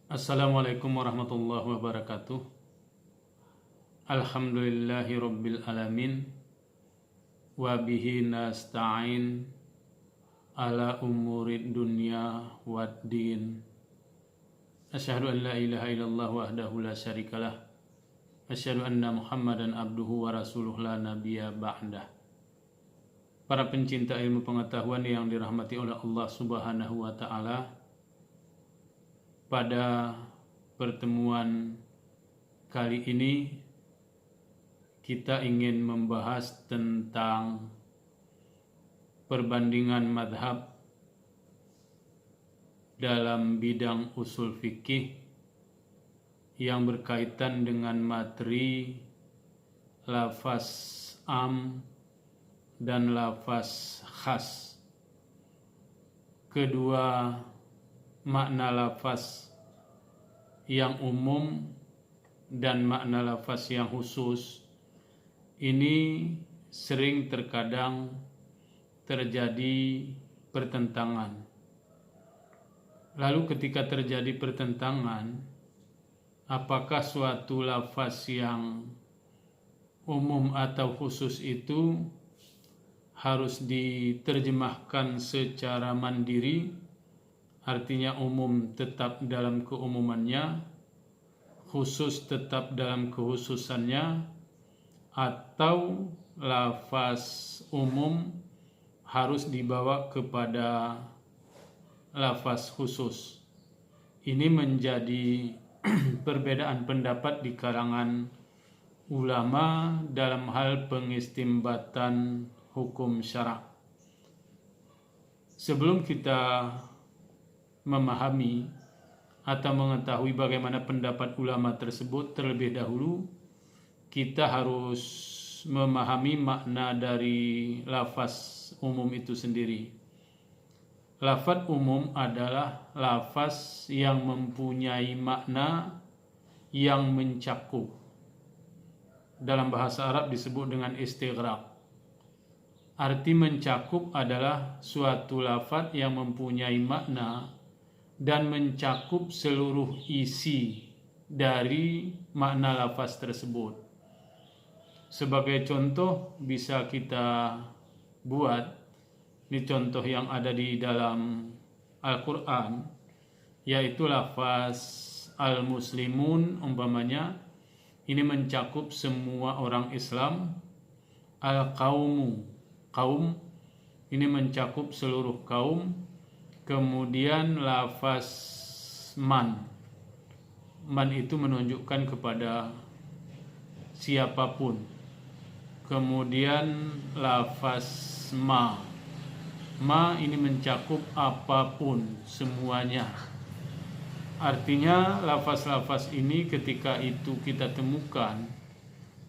Assalamualaikum warahmatullahi wabarakatuh. Alhamdulillahi rabbil alamin. Wabihi nasta'in ala umurid dunya waddin. Asyhadu an la ilaha illallah wahdahu la syarikalah. Asyhadu anna muhammadan abduhu wa rasuluh la nabiyya ba'dah. Para pencinta ilmu pengetahuan yang dirahmati oleh Allah subhanahu wa ta'ala, pada pertemuan kali ini kita ingin membahas tentang perbandingan madhab dalam bidang usul fikih yang berkaitan dengan materi lafaz am dan lafaz khas. Kedua makna lafaz yang umum dan makna lafaz yang khusus ini sering terkadang terjadi pertentangan. Lalu ketika terjadi pertentangan, apakah suatu lafaz yang umum atau khusus itu harus diterjemahkan secara mandiri, artinya umum tetap dalam keumumannya, khusus tetap dalam kekhususannya, atau lafaz umum harus dibawa kepada lafaz khusus. Ini menjadi perbedaan pendapat di kalangan ulama dalam hal pengistimbatan hukum syara'. Sebelum kita memahami atau mengetahui bagaimana pendapat ulama tersebut, terlebih dahulu kita harus memahami makna dari lafaz umum itu sendiri. Lafaz umum adalah lafaz yang mempunyai makna yang mencakup. Dalam bahasa Arab disebut dengan istighraq. Arti mencakup adalah suatu lafaz yang mempunyai makna dan mencakup seluruh isi dari makna lafaz tersebut. Sebagai contoh bisa kita buat, ini contoh yang ada di dalam Al-Quran, yaitu lafaz al-muslimun umpamanya, ini mencakup semua orang Islam. Al-qaumu, kaum, ini mencakup seluruh kaum. Kemudian lafaz man itu menunjukkan kepada siapapun. Kemudian lafaz ma ini mencakup apapun, semuanya. Artinya lafaz-lafaz ini ketika itu kita temukan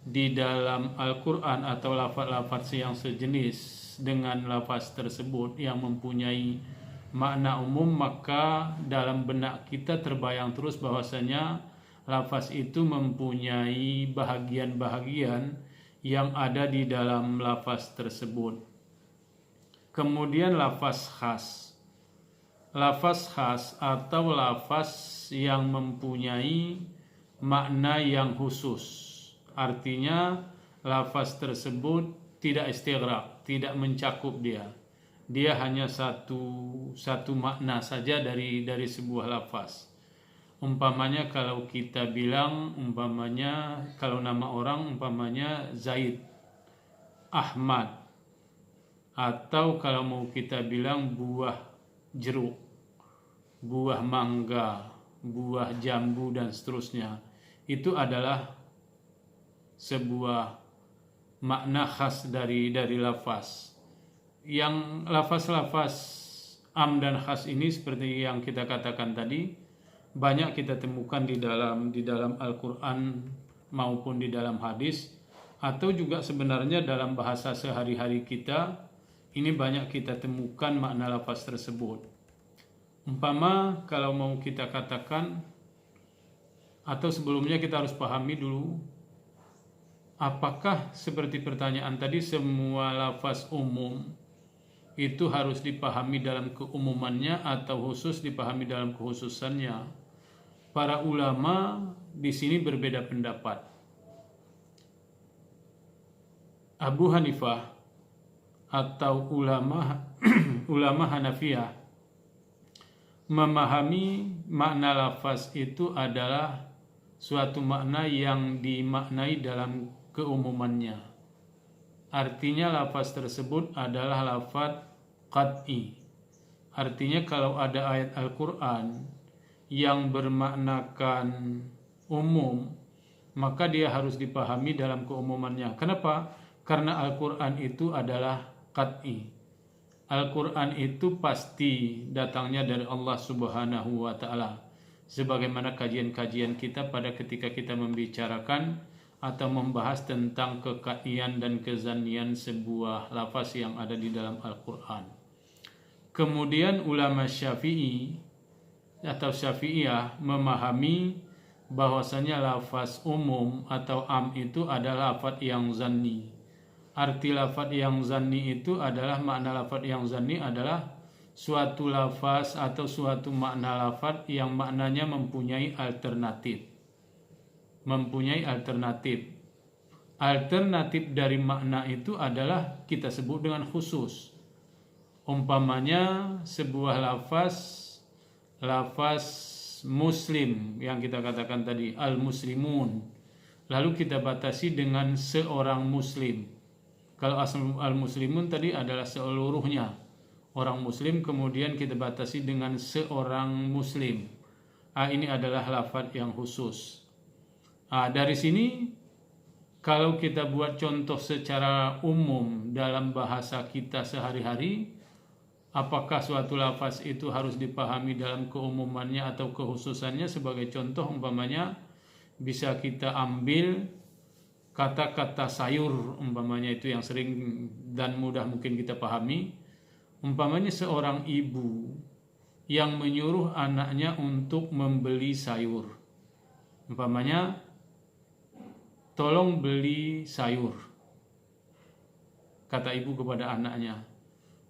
di dalam Al-Quran atau lafaz-lafaz yang sejenis dengan lafaz tersebut yang mempunyai makna umum, maka dalam benak kita terbayang terus bahwasanya lafaz itu mempunyai bahagian-bahagian yang ada di dalam lafaz tersebut. Kemudian lafaz khas. Lafaz khas atau lafaz yang mempunyai makna yang khusus. Artinya lafaz tersebut tidak istighraq, tidak mencakup dia. Dia hanya satu makna saja dari sebuah lafaz. Umpamanya kalau kita bilang, umpamanya kalau nama orang umpamanya Zaid, Ahmad, atau kalau mau kita bilang buah jeruk, buah mangga, buah jambu dan seterusnya, itu adalah sebuah makna khas dari lafaz. Yang lafaz-lafaz am dan khas ini seperti yang kita katakan tadi, banyak kita temukan di dalam Al-Quran maupun di dalam hadis, atau juga sebenarnya dalam bahasa sehari-hari kita, ini banyak kita temukan makna lafaz tersebut. Umpama kalau mau kita katakan, atau sebelumnya kita harus pahami dulu, apakah seperti pertanyaan tadi semua lafaz umum itu harus dipahami dalam keumumannya atau khusus dipahami dalam kekhususannya. para ulama di sini berbeda pendapat. Abu Hanifah atau ulama ulama Hanafiyah memahami makna lafaz itu adalah suatu makna yang dimaknai dalam keumumannya. Artinya lafaz tersebut adalah lafaz qat'i. Artinya kalau ada ayat Al-Quran yang bermaknakan umum, maka dia harus dipahami dalam keumumannya. Kenapa? Karena Al-Quran itu adalah qat'i. Al-Quran itu pasti datangnya dari Allah Subhanahu wa Ta'ala. Sebagaimana kajian-kajian kita pada ketika kita membicarakan atau membahas tentang kekaian dan kezanian sebuah lafaz yang ada di dalam Al-Quran. Kemudian ulama Syafi'i atau Syafi'iyah memahami bahwasanya lafaz umum atau am itu adalah lafaz yang zanni. Arti lafaz yang zanni itu adalah makna lafaz yang zanni adalah suatu lafaz atau suatu makna lafaz yang maknanya mempunyai alternatif. Mempunyai alternatif. Alternatif dari makna itu adalah kita sebut dengan khusus. Umpamanya sebuah lafaz muslim yang kita katakan tadi, al-muslimun. Lalu kita batasi dengan seorang muslim. Kalau al-muslimun tadi adalah seluruhnya orang muslim, kemudian kita batasi dengan seorang muslim. Ini adalah lafaz yang khusus. Dari sini kalau kita buat contoh secara umum dalam bahasa kita sehari-hari, apakah suatu lafaz itu harus dipahami dalam keumumannya atau kekhususannya? Sebagai contoh umpamanya bisa kita ambil kata-kata sayur, umpamanya itu yang sering dan mudah mungkin kita pahami. Umpamanya seorang ibu yang menyuruh anaknya untuk membeli sayur. Umpamanya, tolong beli sayur, kata ibu kepada anaknya.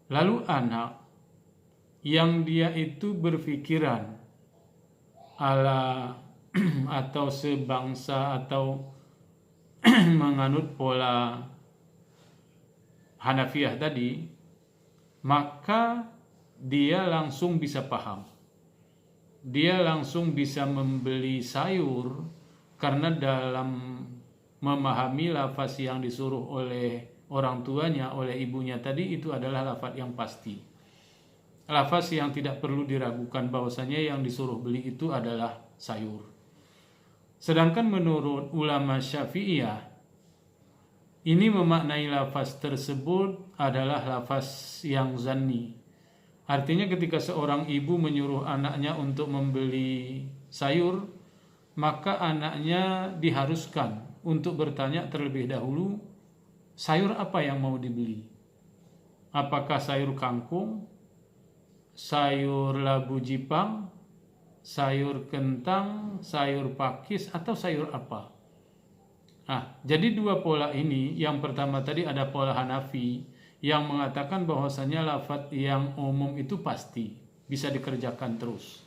Lalu anak yang dia itu berpikiran ala atau sebangsa atau menganut pola Hanafiyah tadi, maka dia langsung bisa paham. Dia langsung bisa membeli sayur karena dalam memahami lafaz yang disuruh oleh orang tuanya, oleh ibunya tadi, itu adalah lafaz yang pasti. Lafaz yang tidak perlu diragukan bahwasanya yang disuruh beli itu adalah sayur. Sedangkan menurut ulama Syafi'iyah, ini memaknai lafaz tersebut adalah lafaz yang zanni. Artinya ketika seorang ibu menyuruh anaknya untuk membeli sayur, maka anaknya diharuskan untuk bertanya terlebih dahulu, sayur apa yang mau dibeli? Apakah sayur kangkung, sayur labu jipang, sayur kentang, sayur pakis, atau sayur apa? Jadi dua pola ini, yang pertama tadi ada pola Hanafi yang mengatakan bahwasanya lafaz yang umum itu pasti bisa dikerjakan terus.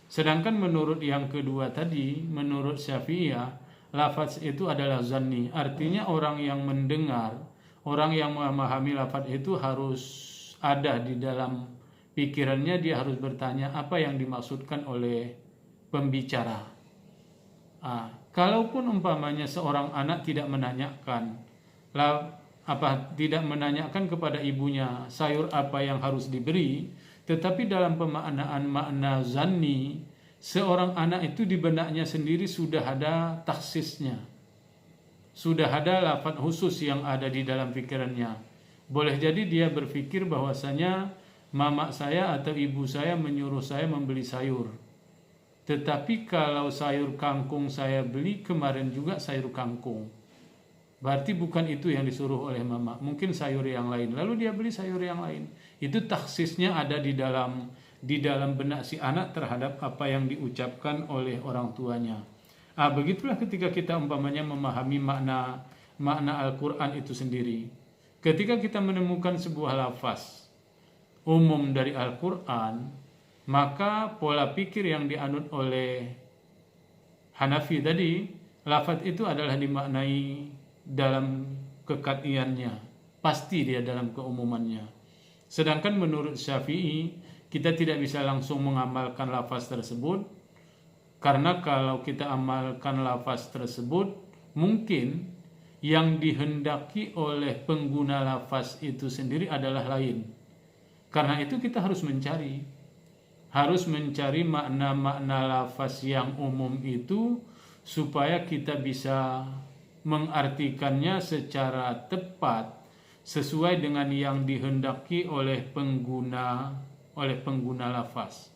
Sedangkan menurut yang kedua tadi, menurut Syafi'iyah, lafaz itu adalah zanni. Artinya orang yang mendengar, orang yang memahami lafaz itu harus ada di dalam pikirannya, dia harus bertanya apa yang dimaksudkan oleh pembicara. Kalaupun umpamanya seorang anak tidak menanyakan kepada ibunya sayur apa yang harus diberi, tetapi dalam pemaknaan makna zanni, seorang anak itu di benaknya sendiri sudah ada taksisnya, sudah ada lafaz khusus yang ada di dalam pikirannya. Boleh jadi dia berpikir bahwasanya mama saya atau ibu saya menyuruh saya membeli sayur. Tetapi kalau sayur kangkung saya beli kemarin juga sayur kangkung, berarti bukan itu yang disuruh oleh mama, mungkin sayur yang lain. Lalu dia beli sayur yang lain. Itu taksisnya ada di dalam benak si anak terhadap apa yang diucapkan oleh orang tuanya. Begitulah ketika kita umpamanya memahami makna Al-Quran itu sendiri. Ketika kita menemukan sebuah lafaz umum dari Al-Quran, maka pola pikir yang dianut oleh Hanafi tadi, lafaz itu adalah dimaknai dalam kekat'iannya, pasti dia dalam keumumannya. Sedangkan menurut Syafi'i, kita tidak bisa langsung mengamalkan lafaz tersebut, karena kalau kita amalkan lafaz tersebut, mungkin yang dihendaki oleh pengguna lafaz itu sendiri adalah lain. Karena itu kita harus mencari makna-makna lafaz yang umum itu supaya kita bisa mengartikannya secara tepat sesuai dengan yang dihendaki oleh pengguna lafaz.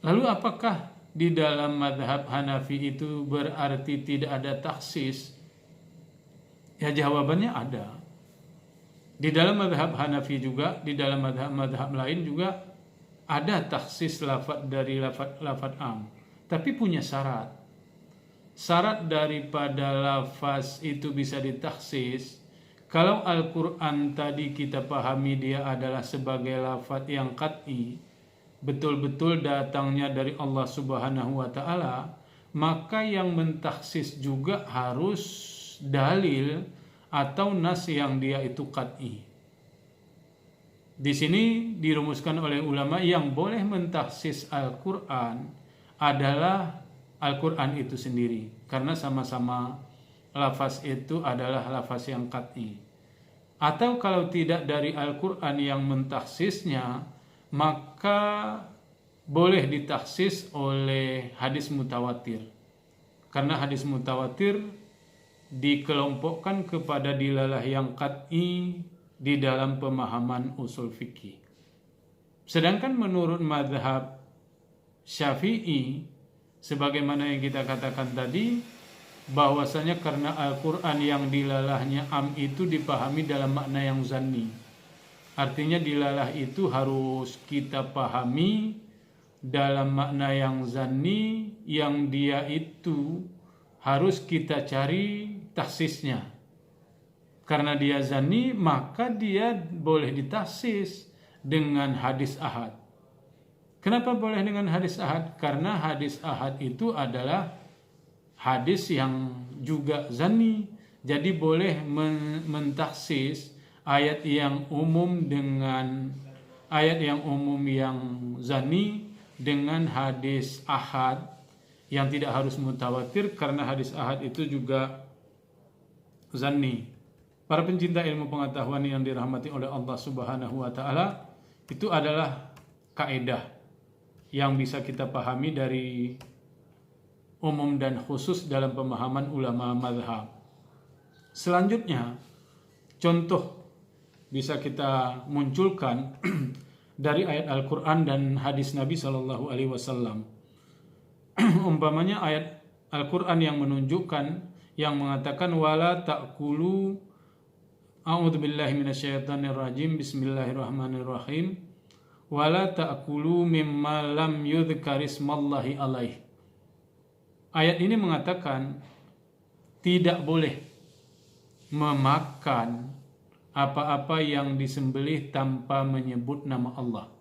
Lalu apakah di dalam mazhab Hanafi itu berarti tidak ada taksis? Ya, jawabannya ada. Di dalam mazhab Hanafi juga, di dalam mazhab lain juga ada taksis lafaz dari lafaz am, tapi punya syarat. Syarat daripada lafaz itu bisa ditaksis, kalau Al-Quran tadi kita pahami dia adalah sebagai lafaz yang qat'i, betul-betul datangnya dari Allah Subhanahu wa Ta'ala, maka yang mentaksis juga harus dalil atau nas yang dia itu qat'i. Di sini dirumuskan oleh ulama yang boleh mentaksis Al-Quran adalah Al-Quran itu sendiri, karena sama-sama lafaz itu adalah lafaz yang qat'i. Atau kalau tidak dari Al-Quran yang mentaksisnya, maka boleh ditaksis oleh hadis mutawatir. Karena hadis mutawatir dikelompokkan kepada dilalah yang qat'i di dalam pemahaman usul fikih. Sedangkan menurut mazhab Syafi'i, sebagaimana yang kita katakan tadi, bahwasanya karena Al-Quran yang dilalahnya am itu dipahami dalam makna yang zanni. Artinya dilalah itu harus kita pahami dalam makna yang zanni, yang dia itu harus kita cari taksisnya. Karena dia zanni, maka dia boleh ditaksis dengan hadis ahad. Kenapa boleh dengan hadis ahad? Karena hadis ahad itu adalah hadis yang juga zanni. Jadi boleh mentaksis ayat yang umum dengan ayat yang umum yang zanni dengan hadis ahad yang tidak harus mutawatir, karena hadis ahad itu juga zanni. Para pencinta ilmu pengetahuan yang dirahmati oleh Allah Subhanahu wa Ta'ala, itu adalah kaidah yang bisa kita pahami dari umum dan khusus dalam pemahaman ulama mazhab. Selanjutnya, contoh bisa kita munculkan dari ayat Al-Quran dan hadis Nabi Shallallahu Alaihi Wasallam. Umpamanya ayat Al-Quran yang menunjukkan, yang mengatakan wala ta'kulu, a'udzubillahi minasyaitonirrajim, bismillahirrahmanirrahim, wala ta'kulu mimma lam yudhkarismallahi alaih. Ayat ini mengatakan tidak boleh memakan apa-apa yang disembelih tanpa menyebut nama Allah.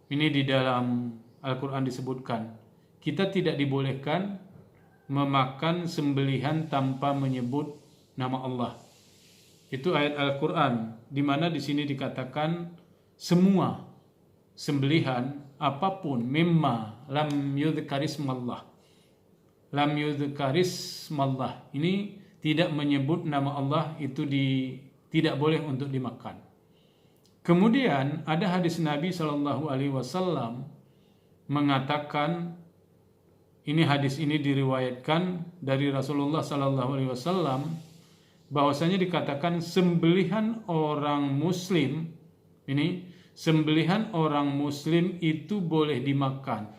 Ini di dalam Al-Quran disebutkan, kita tidak dibolehkan memakan sembelihan tanpa menyebut nama Allah. Itu ayat Al-Quran, di mana di sini dikatakan semua sembelihan apapun, mimma lam yudhkarismallah. Lam yudhkarismallah, ini tidak menyebut nama Allah, itu tidak boleh untuk dimakan. Kemudian ada hadis Nabi Shallallahu Alaihi Wasallam mengatakan, ini hadis ini diriwayatkan dari Rasulullah Shallallahu Alaihi Wasallam, bahwasanya dikatakan sembelihan orang Muslim, ini sembelihan orang Muslim itu boleh dimakan,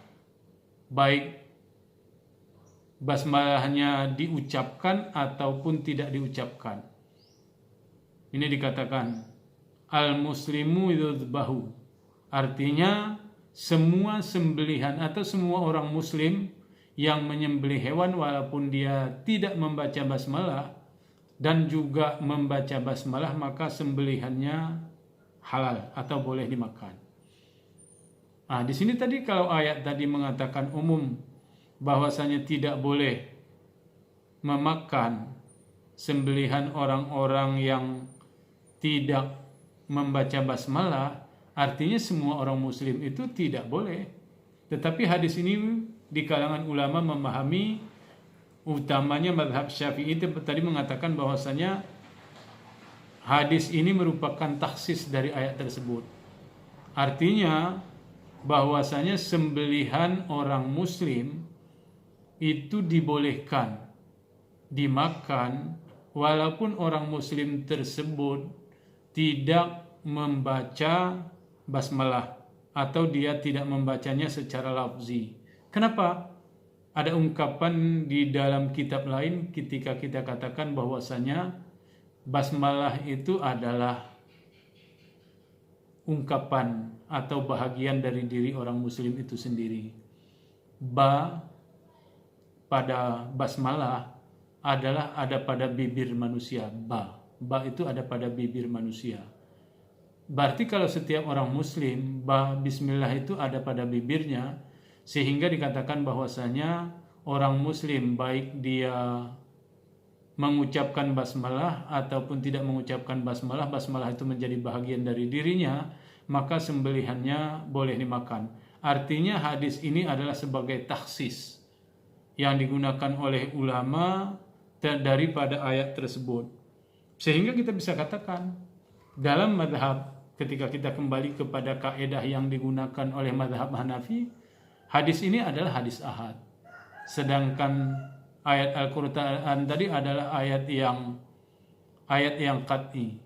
baik basmalahnya diucapkan ataupun tidak diucapkan. Ini dikatakan al-muslimu yudhbahu, artinya semua sembelihan atau semua orang muslim yang menyembelih hewan walaupun dia tidak membaca basmalah dan juga membaca basmalah, maka sembelihannya halal atau boleh dimakan. Nah, di sini tadi kalau ayat tadi mengatakan umum bahwasanya tidak boleh memakan sembelihan orang-orang yang tidak membaca basmalah, artinya semua orang muslim itu tidak boleh. Tetapi hadis ini di kalangan ulama memahami, utamanya mazhab Syafi'i tadi mengatakan bahwasanya hadis ini merupakan taksis dari ayat tersebut. Artinya bahwasanya sembelihan orang muslim itu dibolehkan dimakan walaupun orang muslim tersebut tidak membaca basmalah atau dia tidak membacanya secara lafzi. Kenapa? Ada ungkapan di dalam kitab lain ketika kita katakan bahwasanya basmalah itu adalah ungkapan atau bahagian dari diri orang muslim itu sendiri. Ba pada basmalah adalah ada pada bibir manusia. Ba itu ada pada bibir manusia. Berarti kalau setiap orang muslim bismillah itu ada pada bibirnya, sehingga dikatakan bahwasanya orang muslim baik dia mengucapkan basmalah ataupun tidak mengucapkan basmalah, basmalah itu menjadi bahagian dari dirinya, maka sembelihannya boleh dimakan. Artinya hadis ini adalah sebagai taksis yang digunakan oleh ulama daripada ayat tersebut. Sehingga kita bisa katakan dalam mazhab, ketika kita kembali kepada kaidah yang digunakan oleh mazhab Hanafi, hadis ini adalah hadis ahad. Sedangkan ayat Al-Qur'an tadi adalah ayat yang qat'i.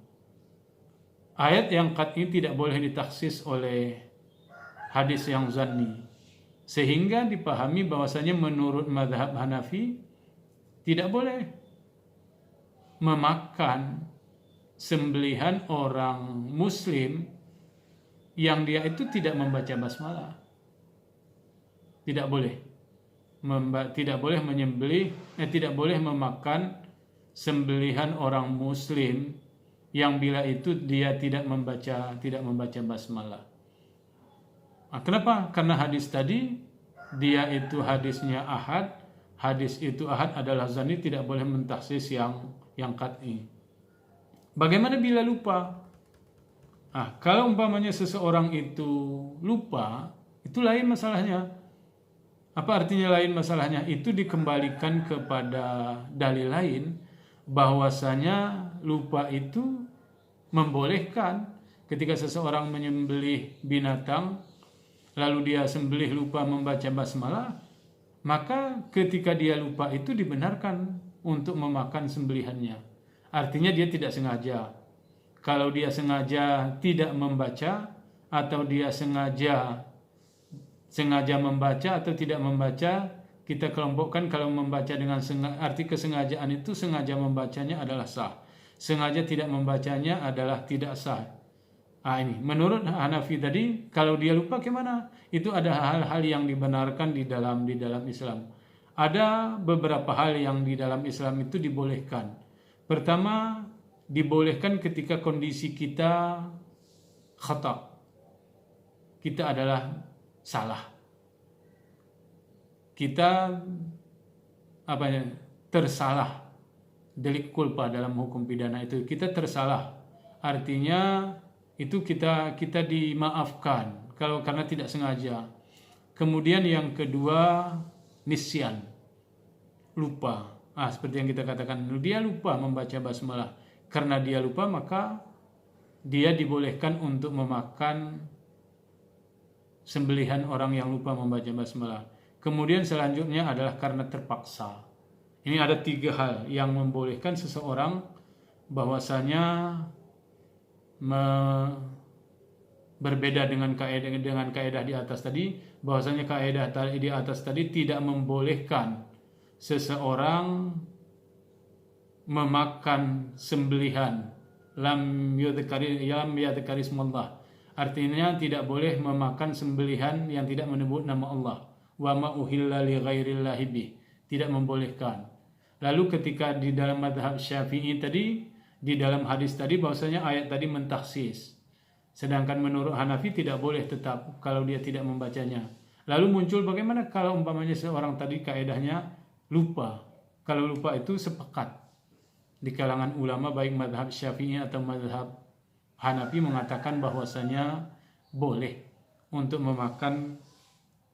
Ayat yang qat'i tidak boleh ditaksis oleh hadis yang zanni. Sehingga dipahami bahwasanya menurut mazhab Hanafi tidak boleh memakan sembelihan orang muslim yang dia itu tidak membaca basmalah. Tidak boleh. Tidak boleh menyembelih, tidak boleh memakan sembelihan orang muslim yang bila itu dia tidak membaca basmalah. Nah, kenapa? Karena hadis tadi dia itu hadisnya ahad. Hadis itu ahad adalah zanni, tidak boleh mentaksis yang qat'i. Bagaimana bila lupa? Kalau umpamanya seseorang itu lupa, itu lain masalahnya. Apa artinya lain masalahnya? Itu dikembalikan kepada dalil lain bahwasanya lupa itu membolehkan. Ketika seseorang menyembelih binatang lalu dia sembelih lupa membaca basmalah, maka ketika dia lupa itu dibenarkan untuk memakan sembelihannya. Artinya dia tidak sengaja. Kalau dia sengaja tidak membaca atau dia sengaja membaca atau tidak membaca, kita kelompokkan. Kalau membaca dengan arti kesengajaan itu, sengaja membacanya adalah sah. Sengaja tidak membacanya adalah tidak sah. Ini menurut Hanafi tadi, kalau dia lupa gimana? Itu ada hal-hal yang dibenarkan di dalam Islam. Ada beberapa hal yang di dalam Islam itu dibolehkan. Pertama, dibolehkan ketika kondisi kita khata. Kita adalah salah. Kita tersalah. Delik culpa dalam hukum pidana itu kita tersalah. Artinya itu kita dimaafkan kalau karena tidak sengaja. Kemudian yang kedua, nisyan, lupa. Seperti yang kita katakan, dia lupa membaca basmalah. Karena dia lupa, maka dia dibolehkan untuk memakan sembelihan orang yang lupa membaca basmalah. Kemudian selanjutnya adalah karena terpaksa. Ini ada 3 hal yang membolehkan seseorang bahwasanya berbeda dengan kaidah di atas tadi, bahwasanya kaidah di atas tadi tidak membolehkan seseorang memakan sembelihan lam yadhkari ismallah. Artinya tidak boleh memakan sembelihan yang tidak menyebut nama Allah. Wa ma uhilla li ghairillahi bih. Tidak membolehkan. Lalu ketika di dalam mazhab Syafi'i tadi, di dalam hadis tadi bahwasanya ayat tadi mentaksis. Sedangkan menurut Hanafi tidak boleh tetap kalau dia tidak membacanya. Lalu muncul bagaimana kalau umpamanya seorang tadi kaedahnya lupa. Kalau lupa itu sepakat di kalangan ulama baik mazhab Syafi'i atau mazhab Hanafi mengatakan bahwasanya boleh untuk memakan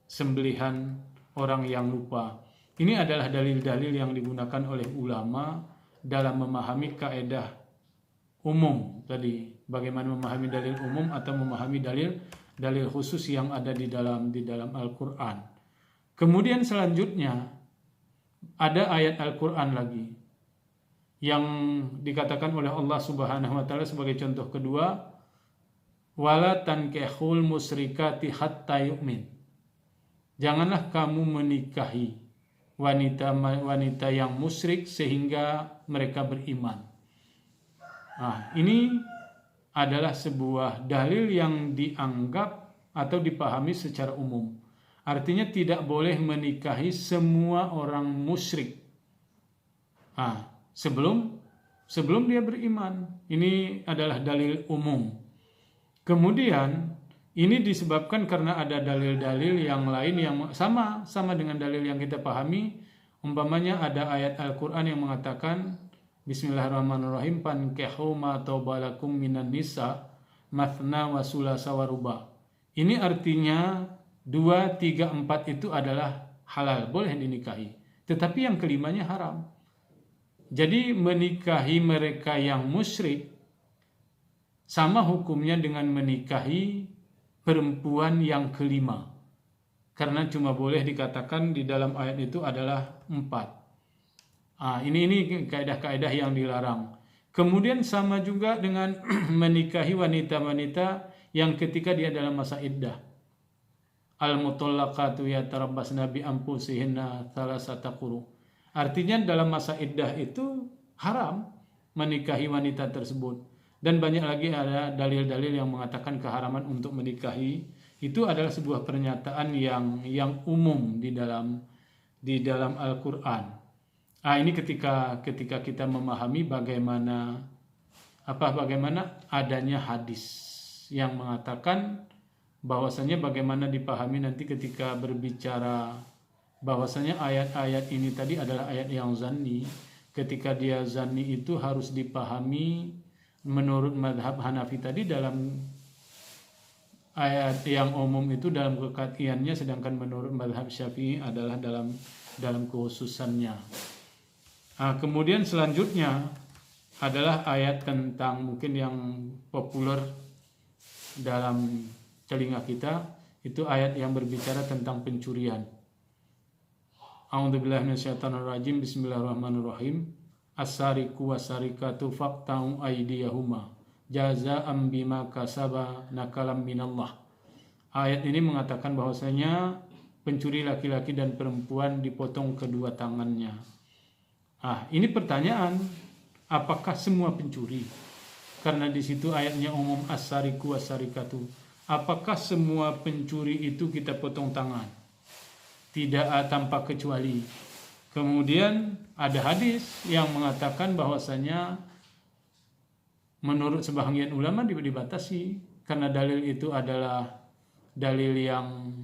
sembelihan orang yang lupa. Ini adalah dalil-dalil yang digunakan oleh ulama dalam memahami kaedah umum tadi, bagaimana memahami dalil umum atau memahami dalil khusus yang ada di dalam Al-Qur'an. Kemudian selanjutnya ada ayat Al-Qur'an lagi yang dikatakan oleh Allah Subhanahu wa taala sebagai contoh kedua, wala tankihul musyrikati hatta yu'min. Janganlah kamu menikahi wanita yang musyrik sehingga mereka beriman. Nah, ini adalah sebuah dalil yang dianggap atau dipahami secara umum. Artinya tidak boleh menikahi semua orang musyrik. Nah, sebelum dia beriman. Ini adalah dalil umum. Kemudian ini disebabkan karena ada dalil-dalil yang lain yang sama dengan dalil yang kita pahami. Umpamanya ada ayat Al-Qur'an yang mengatakan Bismillahirrahmanirrahim, fankihu ma taubalakum minan nisa mathna wa sulasa wa ruba. Ini artinya 2, 3, 4 itu adalah halal, boleh dinikahi. Tetapi yang kelimanya haram. Jadi menikahi mereka yang musyrik sama hukumnya dengan menikahi perempuan yang kelima. Karena cuma boleh dikatakan di dalam ayat itu adalah 4. Ini kaidah-kaidah yang dilarang. Kemudian sama juga dengan menikahi wanita-wanita yang ketika dia dalam masa iddah. Al-mutallaqatu yatarabbasna bi anfusihinna thalathata quru. Artinya dalam masa iddah itu haram menikahi wanita tersebut. Dan banyak lagi ada dalil-dalil yang mengatakan keharaman untuk menikahi. Itu adalah sebuah pernyataan yang umum di dalam Al-Qur'an. Ini ketika kita memahami bagaimana adanya hadis yang mengatakan bahwasanya bagaimana dipahami nanti ketika berbicara bahwasanya ayat-ayat ini tadi adalah ayat yang zanni. Ketika dia zanni itu harus dipahami menurut mazhab Hanafi tadi dalam ayat yang umum itu dalam kekatiannya, sedangkan menurut mazhab Syafi'i adalah dalam kekhususannya. Kemudian selanjutnya adalah ayat tentang mungkin yang populer dalam telinga kita, itu ayat yang berbicara tentang pencurian. A'udzubillahi minasyaitonirrajim. Bismillahirrahmanirrahim. As-sariqu was-sariqatu faqta'u aydiyahuma jazaa'an bima kasaba nakalam minallah. Ayat ini mengatakan bahwasanya pencuri laki-laki dan perempuan dipotong kedua tangannya. Ini pertanyaan, apakah semua pencuri? Karena di situ ayatnya umum as-sariqu was-sariqatu. Apakah semua pencuri itu kita potong tangan? Tidak tanpa kecuali. Kemudian ada hadis yang mengatakan bahwasanya menurut sebahagian ulama dibatasi karena dalil itu adalah dalil yang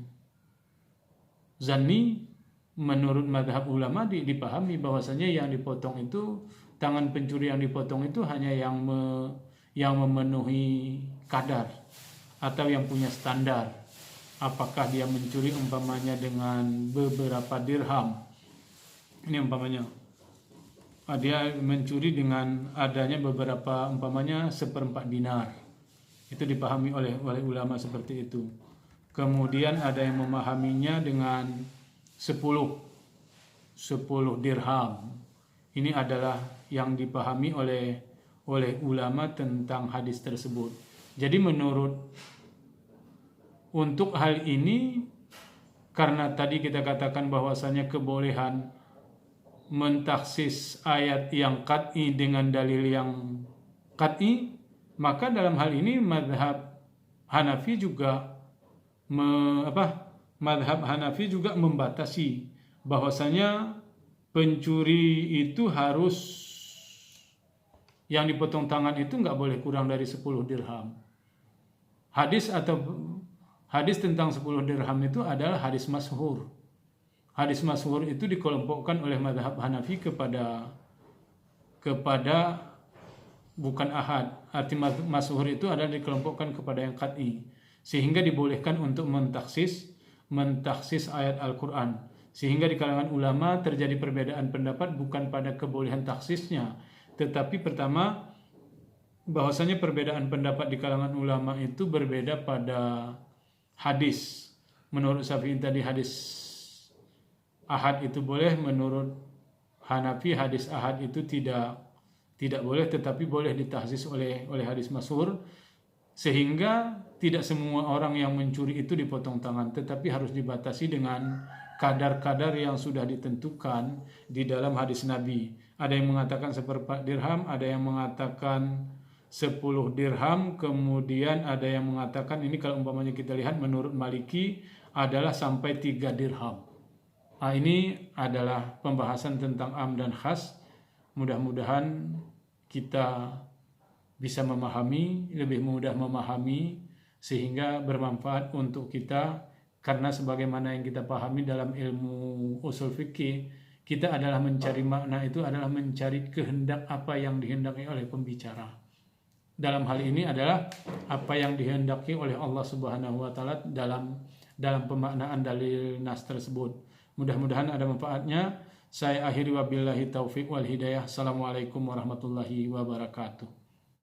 zanni. Menurut mazhab ulama dipahami bahwasanya yang dipotong itu, tangan pencuri yang dipotong itu hanya yang memenuhi kadar atau yang punya standar. Apakah dia mencuri umpamanya dengan beberapa dirham, ini umpamanya dia mencuri dengan adanya beberapa umpamanya 1/4 dinar, itu dipahami oleh ulama seperti itu. Kemudian ada yang memahaminya dengan 10 dirham. Ini adalah yang dipahami oleh ulama tentang hadis tersebut. Jadi untuk hal ini, karena tadi kita katakan bahwasanya kebolehan mentaksis ayat yang qat'i dengan dalil yang qat'i, maka dalam hal ini mazhab Hanafi juga membatasi bahwasanya pencuri itu harus yang dipotong tangan itu nggak boleh kurang dari 10 dirham. Hadis tentang 10 dirham itu adalah hadis masyhur. Hadis masyhur itu dikelompokkan oleh mazhab Hanafi kepada bukan ahad. Arti masyhur itu adalah dikelompokkan kepada yang qat'i, sehingga dibolehkan untuk mentaksis ayat Al-Quran. Sehingga di kalangan ulama terjadi perbedaan pendapat bukan pada kebolehan taksisnya, tetapi pertama bahwasanya perbedaan pendapat di kalangan ulama itu berbeda pada hadis. Menurut Syafi'i tadi hadis ahad itu boleh, menurut Hanafi hadis ahad itu tidak boleh, tetapi boleh ditahsis oleh hadis masyhur, sehingga tidak semua orang yang mencuri itu dipotong tangan, tetapi harus dibatasi dengan kadar-kadar yang sudah ditentukan di dalam hadis Nabi. Ada yang mengatakan 1/4 dirham, ada yang mengatakan 10 dirham, kemudian ada yang mengatakan ini kalau umpamanya kita lihat menurut Maliki adalah sampai 3 dirham. Ini adalah pembahasan tentang am dan khas. Mudah-mudahan kita bisa memahami, lebih mudah memahami, sehingga bermanfaat untuk kita, karena sebagaimana yang kita pahami dalam ilmu usul fikih, kita adalah mencari makna itu adalah mencari kehendak apa yang dihendaki oleh pembicara. Dalam hal ini adalah apa yang dihendaki oleh Allah Subhanahu wa taala dalam pemaknaan dalil nas tersebut. Mudah-mudahan ada manfaatnya. Saya akhiri wabillahi taufik wal hidayah. Assalamualaikum warahmatullahi wabarakatuh.